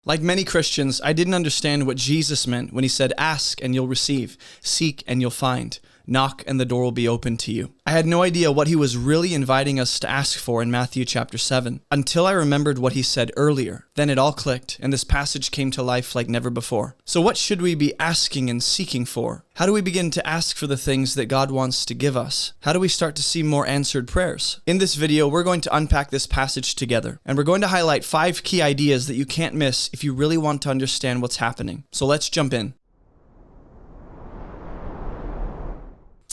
Like many Christians, I didn't understand what Jesus meant when he said, "Ask and you'll receive, seek and you'll find, knock and the door will be open to you." I had no idea what he was really inviting us to ask for in Matthew chapter 7, until I remembered what he said earlier. Then it all clicked, and this passage came to life like never before. So what should we be asking and seeking for? How do we begin to ask for the things that God wants to give us? How do we start to see more answered prayers? In this video, we're going to unpack this passage together, and we're going to highlight 5 key ideas that you can't miss if you really want to understand what's happening. So let's jump in.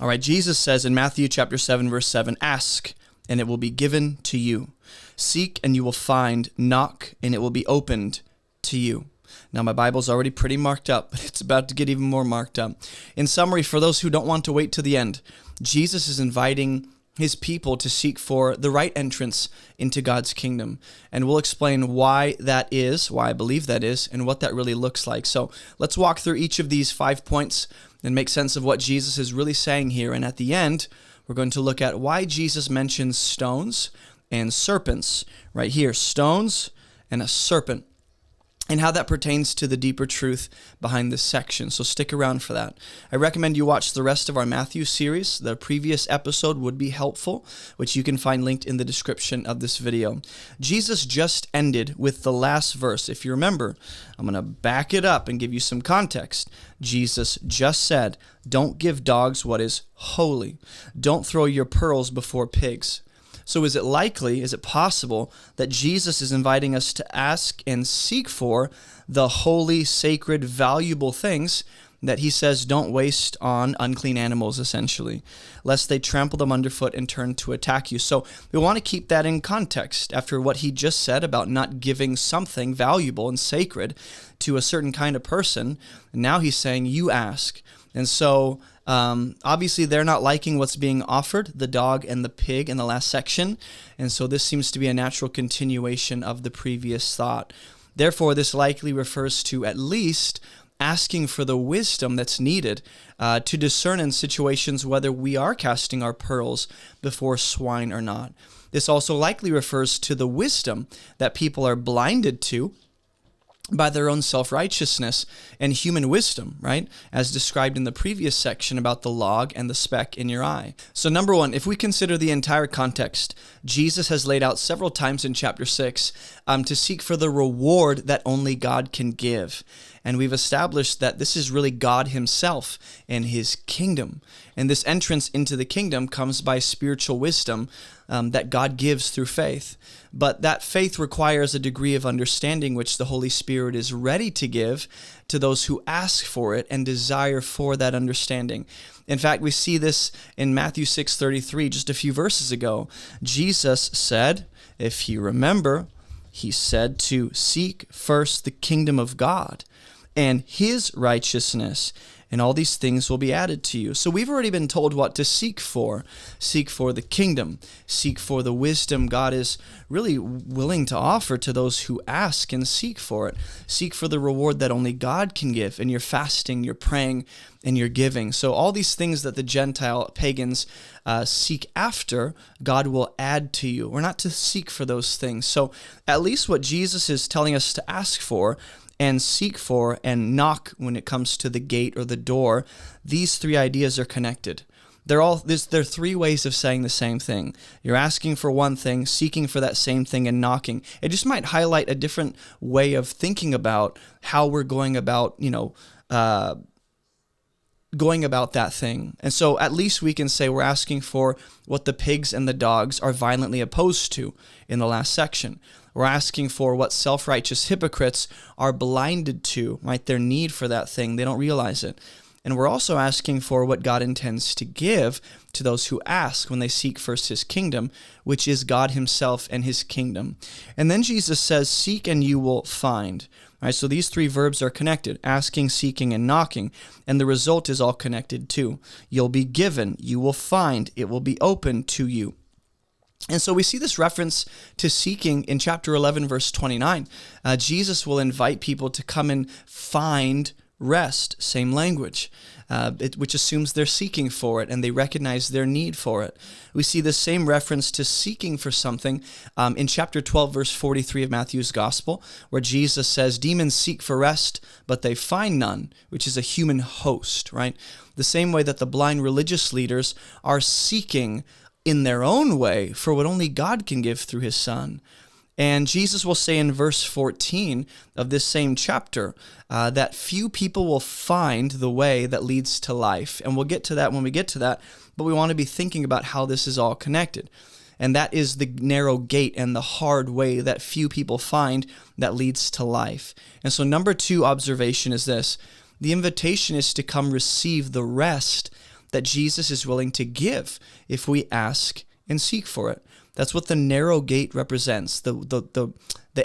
All right, Jesus says in Matthew chapter 7, verse 7, "Ask, and it will be given to you. Seek, and you will find. Knock, and it will be opened to you." Now, my Bible's already pretty marked up, but it's about to get even more marked up. In summary, for those who don't want to wait to the end, Jesus is inviting his people to seek for the right entrance into God's kingdom. And we'll explain why that is, why I believe that is, and what that really looks like. So let's walk through each of these 5 points and make sense of what Jesus is really saying here. And at the end, we're going to look at why Jesus mentions stones and serpents right here. Stones and a serpent, and how that pertains to the deeper truth behind this section. So stick around for that. I recommend you watch the rest of our Matthew series. The previous episode would be helpful, which you can find linked in the description of this video. Jesus just ended with the last verse. If you remember, I'm going to back it up and give you some context. Jesus just said, "Don't give dogs what is holy. Don't throw your pearls before pigs." So is it possible that Jesus is inviting us to ask and seek for the holy, sacred, valuable things that he says don't waste on unclean animals, essentially, lest they trample them underfoot and turn to attack you? So we want to keep that in context after what he just said about not giving something valuable and sacred to a certain kind of person. Now he's saying, you ask. And so obviously they're not liking what's being offered, the dog and the pig in the last section. And so this seems to be a natural continuation of the previous thought. Therefore, this likely refers to at least asking for the wisdom that's needed to discern in situations whether we are casting our pearls before swine or not. This also likely refers to the wisdom that people are blinded to by their own self-righteousness and human wisdom, right? As described in the previous section about the log and the speck in your eye. So number 1, if we consider the entire context, Jesus has laid out several times in chapter 6 to seek for the reward that only God can give. And we've established that this is really God himself and his kingdom. And this entrance into the kingdom comes by spiritual wisdom that God gives through faith. But that faith requires a degree of understanding which the Holy Spirit is ready to give to those who ask for it and desire for that understanding. In fact, we see this in Matthew 6:33, just a few verses ago. Jesus said, if you remember, he said to seek first the kingdom of God and his righteousness, and all these things will be added to you. So we've already been told what to seek for. Seek for the kingdom. Seek for the wisdom God is really willing to offer to those who ask and seek for it. Seek for the reward that only God can give in your fasting, your praying, and your giving. So all these things that the Gentile pagans seek after, God will add to you. We're not to seek for those things. So at least what Jesus is telling us to ask for and seek for and knock when it comes to the gate or the door, these 3 ideas are connected. They're 3 ways of saying the same thing. You're asking for one thing, seeking for that same thing, and knocking. It just might highlight a different way of thinking about how we're going about, going about that thing. And so at least we can say we're asking for what the pigs and the dogs are violently opposed to in the last section. We're asking for what self-righteous hypocrites are blinded to, right? Their need for that thing. They don't realize it. And we're also asking for what God intends to give to those who ask when they seek first his kingdom, which is God himself and his kingdom. And then Jesus says, seek and you will find. All right, so these 3 verbs are connected, asking, seeking, and knocking. And the result is all connected too. You'll be given, you will find, it will be open to you. And so we see this reference to seeking in chapter 11, verse 29. Jesus will invite people to come and find rest, same language, which assumes they're seeking for it and they recognize their need for it. We see the same reference to seeking for something in chapter 12, verse 43 of Matthew's Gospel, where Jesus says, demons seek for rest, but they find none, which is a human host, right? The same way that the blind religious leaders are seeking in their own way for what only God can give through his Son. And Jesus will say in verse 14 of this same chapter that few people will find the way that leads to life. And we'll get to that when we get to that, but we want to be thinking about how this is all connected. And that is the narrow gate and the hard way that few people find that leads to life. And so number 2 observation is this: the invitation is to come receive the rest that Jesus is willing to give if we ask and seek for it. That's what the narrow gate represents, the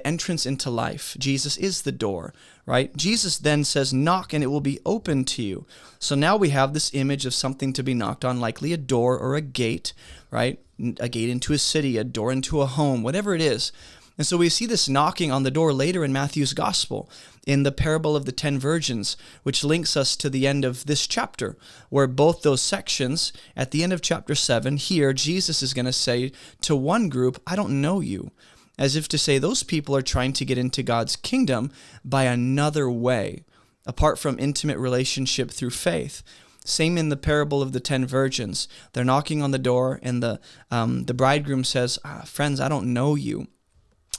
entrance into life. Jesus is the door, right? Jesus then says, knock and it will be open to you. So now we have this image of something to be knocked on, likely a door or a gate, right? A gate into a city, a door into a home, whatever it is. And so we see this knocking on the door later in Matthew's Gospel, in the parable of the 10 virgins, which links us to the end of this chapter, where both those sections, at the end of chapter 7, here, Jesus is going to say to one group, I don't know you, as if to say those people are trying to get into God's kingdom by another way, apart from intimate relationship through faith. Same in the parable of the 10 virgins. They're knocking on the door, and the bridegroom says, friends, I don't know you.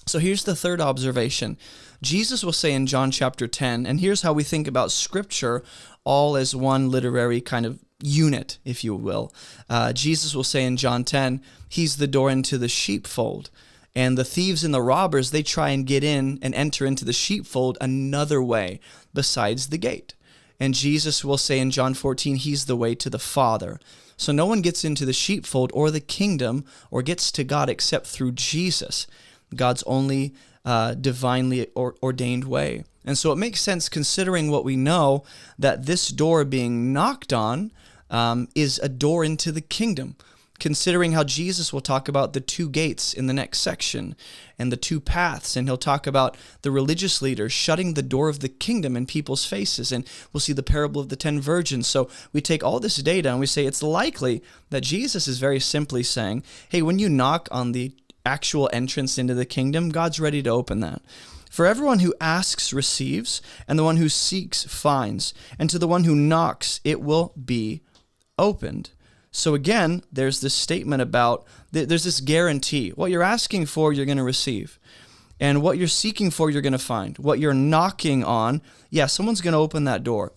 So here's the third observation. Jesus will say in John chapter 10, and here's how we think about Scripture all as one literary kind of unit, if you will. Jesus will say in John 10, he's the door into the sheepfold. And the thieves and the robbers, they try and get in and enter into the sheepfold another way besides the gate. And Jesus will say in John 14, he's the way to the Father. So no one gets into the sheepfold or the kingdom or gets to God except through Jesus, God's only divinely ordained way. And so it makes sense, considering what we know, that this door being knocked on is a door into the kingdom, considering how Jesus will talk about the 2 gates in the next section and the 2 paths, and he'll talk about the religious leaders shutting the door of the kingdom in people's faces, and we'll see the parable of the 10 virgins. So we take all this data and we say it's likely that Jesus is very simply saying, hey, when you knock on the actual entrance into the kingdom, God's ready to open that. For everyone who asks receives, and the one who seeks finds, and to the one who knocks it will be opened. So again, there's this statement about, there's this guarantee. What you're asking for, you're going to receive. And what you're seeking for, you're going to find. What you're knocking on, someone's going to open that door.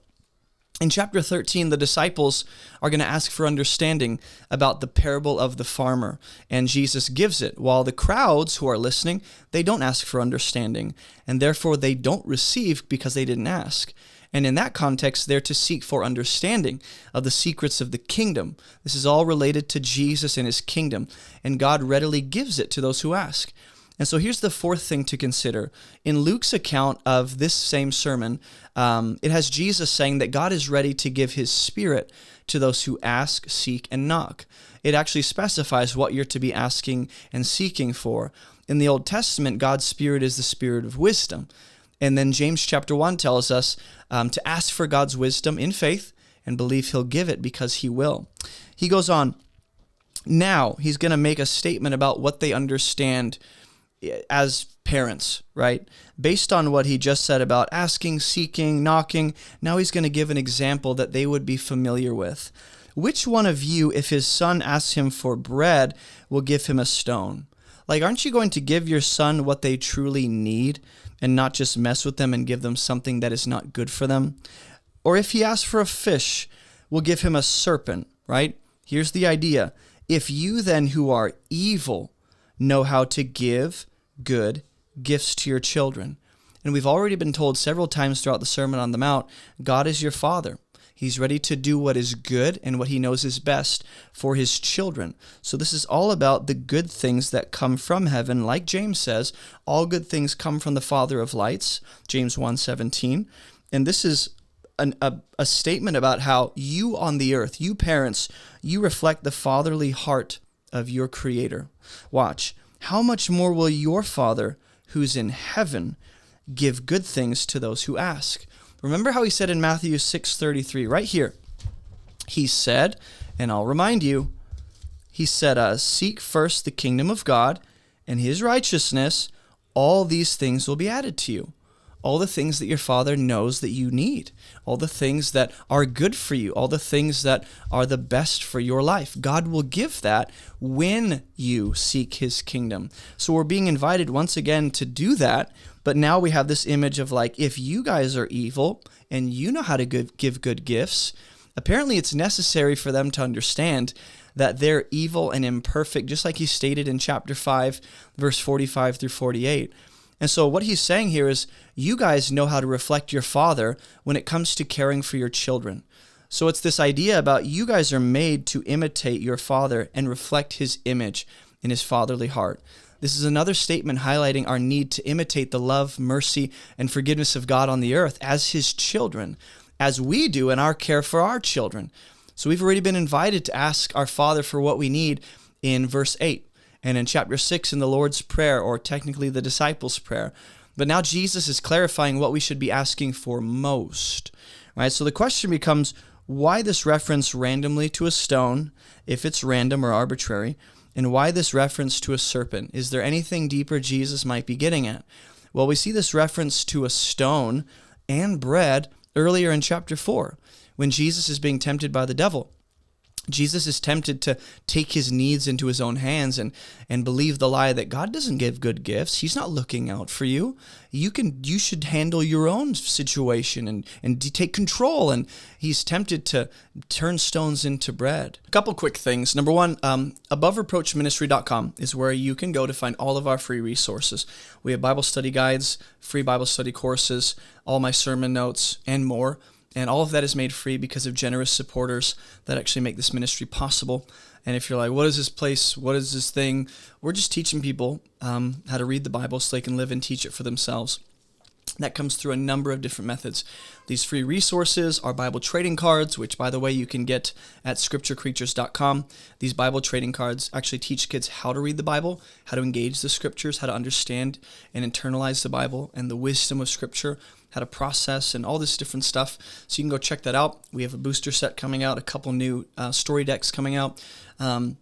In chapter 13, the disciples are going to ask for understanding about the parable of the farmer, and Jesus gives it, while the crowds who are listening, they don't ask for understanding, and therefore they don't receive because they didn't ask. And in that context, they're to seek for understanding of the secrets of the kingdom. This is all related to Jesus and his kingdom, and God readily gives it to those who ask. And so here's the fourth thing to consider. In Luke's account of this same sermon, it has Jesus saying that God is ready to give his Spirit to those who ask, seek, and knock. It actually specifies what you're to be asking and seeking for. In the Old Testament, God's Spirit is the Spirit of wisdom. And then James chapter 1 tells us to ask for God's wisdom in faith and believe he'll give it because he will. He goes on. Now, he's going to make a statement about what they understand as parents, right? Based on what he just said about asking, seeking, knocking, now he's going to give an example that they would be familiar with. Which one of you, if his son asks him for bread, will give him a stone? Like, aren't you going to give your son what they truly need and not just mess with them and give them something that is not good for them? Or if he asks for a fish, we'll give him a serpent, right? Here's the idea. If you then who are evil know how to give good gifts to your children. And we've already been told several times throughout the Sermon on the Mount, God is your Father. He's ready to do what is good and what he knows is best for his children. So this is all about the good things that come from heaven. Like James says, all good things come from the Father of lights, James 1:17. And this is a statement about how you on the earth, you parents, you reflect the fatherly heart of your Creator. Watch. How much more will your Father who's in heaven give good things to those who ask? Remember how he said in Matthew 6:33, right here, he said, and I'll remind you, he said, seek first the kingdom of God and his righteousness, all these things will be added to you. All the things that your Father knows that you need, all the things that are good for you, all the things that are the best for your life. God will give that when you seek his kingdom. So we're being invited once again to do that, but now we have this image of like, if you guys are evil and you know how to give good gifts, apparently it's necessary for them to understand that they're evil and imperfect, just like he stated in chapter 5, verse 45 through 48. And so what he's saying here is, you guys know how to reflect your Father when it comes to caring for your children. So it's this idea about you guys are made to imitate your Father and reflect his image in his fatherly heart. This is another statement highlighting our need to imitate the love, mercy, and forgiveness of God on the earth as his children, as we do in our care for our children. So we've already been invited to ask our Father for what we need in verse 8. And in chapter 6 in the Lord's Prayer, or technically the disciples' prayer. But now Jesus is clarifying what we should be asking for most. Right? So the question becomes, why this reference randomly to a stone, if it's random or arbitrary, and why this reference to a serpent? Is there anything deeper Jesus might be getting at? Well, we see this reference to a stone and bread earlier in chapter 4, when Jesus is being tempted by the devil. Jesus is tempted to take his needs into his own hands and believe the lie that God doesn't give good gifts. He's not looking out for you. You should handle your own situation and take control. And he's tempted to turn stones into bread. A couple quick things. Number one, AboveReproachMinistry.com is where you can go to find all of our free resources. We have Bible study guides, free Bible study courses, all my sermon notes, and more. And all of that is made free because of generous supporters that actually make this ministry possible. And if you're like, what is this place? What is this thing? We're just teaching people how to read the Bible so they can live and teach it for themselves. That comes through a number of different methods. These free resources are Bible trading cards, which, by the way, you can get at scripturecreatures.com. These Bible trading cards actually teach kids how to read the Bible, how to engage the Scriptures, how to understand and internalize the Bible and the wisdom of Scripture, how to process and all this different stuff. So you can go check that out. We have a booster set coming out, a couple new story decks coming out. And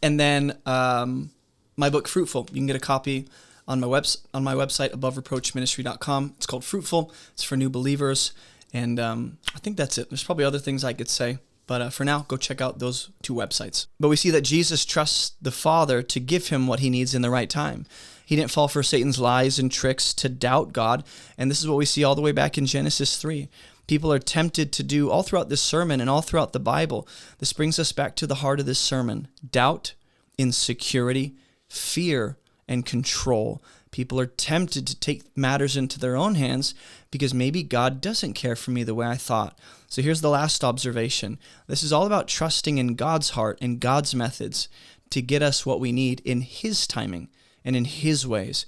then my book, Fruitful. You can get a copy on my website, AboveReproachMinistry.com. It's called Fruitful. It's for new believers. And I think that's it. There's probably other things I could say. But for now, go check out those two websites. But we see that Jesus trusts the Father to give him what he needs in the right time. He didn't fall for Satan's lies and tricks to doubt God. And this is what we see all the way back in Genesis 3. People are tempted to do all throughout this sermon and all throughout the Bible. This brings us back to the heart of this sermon. Doubt, insecurity, fear, and control. People are tempted to take matters into their own hands because maybe God doesn't care for me the way I thought. So here's the last observation. This is all about trusting in God's heart and God's methods to get us what we need in his timing and in his ways.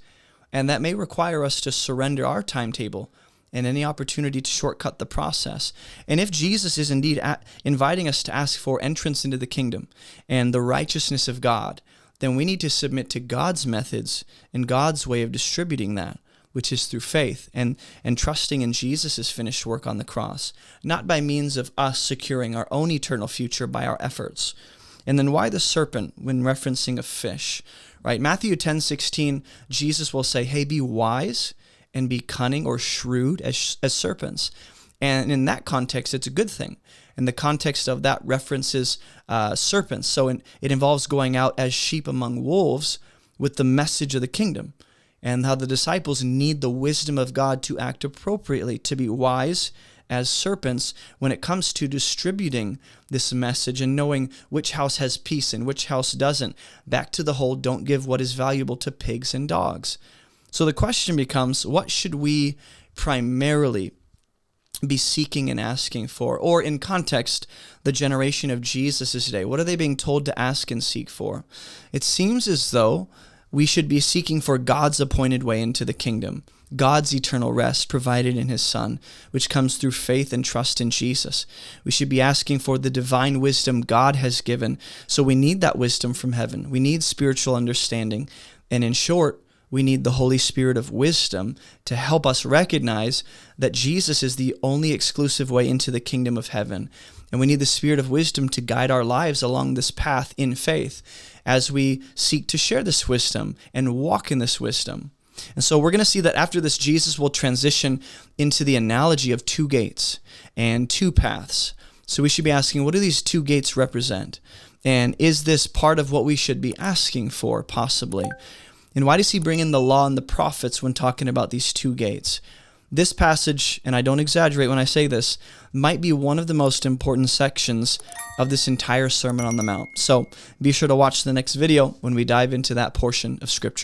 And that may require us to surrender our timetable and any opportunity to shortcut the process. And if Jesus is indeed inviting us to ask for entrance into the kingdom and the righteousness of God, then we need to submit to God's methods and God's way of distributing that, which is through faith and trusting in Jesus' finished work on the cross, not by means of us securing our own eternal future by our efforts. And then why the serpent when referencing a fish? Right? Matthew 10:16, Jesus will say, hey, be wise and be cunning or shrewd as serpents. And in that context, it's a good thing. And the context of that references serpents. So it involves going out as sheep among wolves with the message of the kingdom, and how the disciples need the wisdom of God to act appropriately, to be wise as serpents when it comes to distributing this message and knowing which house has peace and which house doesn't. Back to the whole, don't give what is valuable to pigs and dogs. So the question becomes, what should we primarily be seeking and asking for? Or in context, the generation of Jesus' day, what are they being told to ask and seek for? It seems as though we should be seeking for God's appointed way into the kingdom, God's eternal rest provided in his Son, which comes through faith and trust in Jesus. We should be asking for the divine wisdom God has given. So we need that wisdom from heaven. We need spiritual understanding. And in short, we need the Holy Spirit of wisdom to help us recognize that Jesus is the only exclusive way into the kingdom of heaven. And we need the Spirit of wisdom to guide our lives along this path in faith as we seek to share this wisdom and walk in this wisdom. And so we're going to see that after this, Jesus will transition into the analogy of two gates and two paths. So we should be asking, what do these two gates represent? And is this part of what we should be asking for, possibly? And why does he bring in the law and the prophets when talking about these two gates? This passage, and I don't exaggerate when I say this, might be one of the most important sections of this entire Sermon on the Mount. So be sure to watch the next video when we dive into that portion of Scripture.